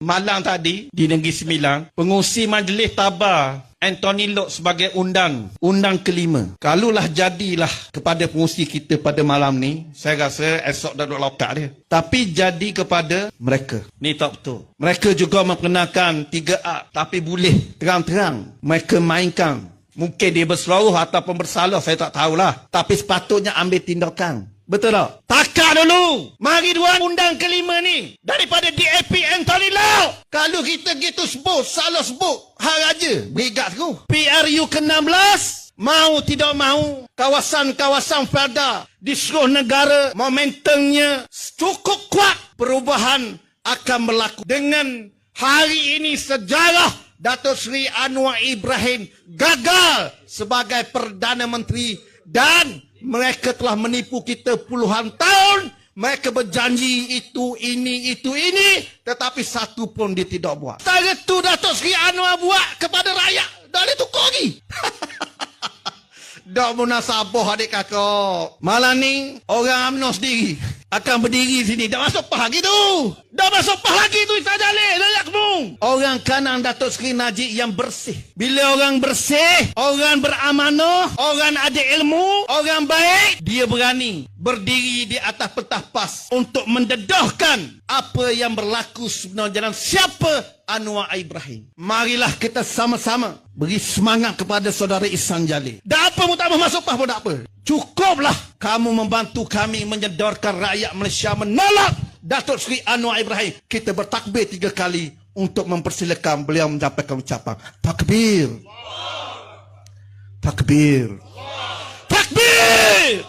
Malang tadi di Negeri Sembilan, pengurusi Majlis Tabah Anthony Lok sebagai undang kelima. Kalulah jadilah kepada pengurusi kita pada malam ni, saya rasa esok dah duduk lokat dia. Tapi jadi kepada mereka. Ni tak betul. Mereka juga memperkenalkan 3A, tapi boleh terang-terang mereka mainkan. Mungkin dia berseluruh ataupun bersalah, saya tak tahulah. Tapi sepatutnya ambil tindakan. Betul tak? Takar dulu. Mari dua undang kelima ni. Daripada DAP Anthony Lau. Kalau kita gitu sebut, salah sebut. Hal raja. Berigat tu. PRU ke-16. Mau tidak mau. Kawasan-kawasan Felda di seluruh negara. Momentumnya cukup kuat. Perubahan akan berlaku. Dengan hari ini sejarah Datuk Seri Anwar Ibrahim gagal sebagai Perdana Menteri dan mereka telah menipu kita puluhan tahun. Mereka berjanji itu, ini, tetapi satu pun dia tidak buat. Tara tu Datuk Seri Anwar buat kepada rakyat. Dah boleh tukar lagi. Dak munasabah adik kakak. Malam ni orang UMNO sendiri akan berdiri sini. Dah masuk pah lagi tu. Dah masuk pah lagi tu Ustaz Jalil. Layak semua. Orang kanan Datuk Seri Najib yang bersih. Bila orang bersih, orang beramanah, orang ada ilmu, orang baik, dia berani berdiri di atas pentas PAS untuk mendedahkan apa yang berlaku sebenarnya dalam siapa Anwar Ibrahim. Marilah kita sama-sama beri semangat kepada saudara Ihsan Jalil. Dah apa mu tak mau masuk PAS pun tak apa. Cukuplah kamu membantu kami menyedorkan rakyat Malaysia menolak Datuk Seri Anwar Ibrahim. Kita bertakbir 3 kali untuk mempersilakan beliau menyampaikan ucapan. Takbir. Takbir. Takbir.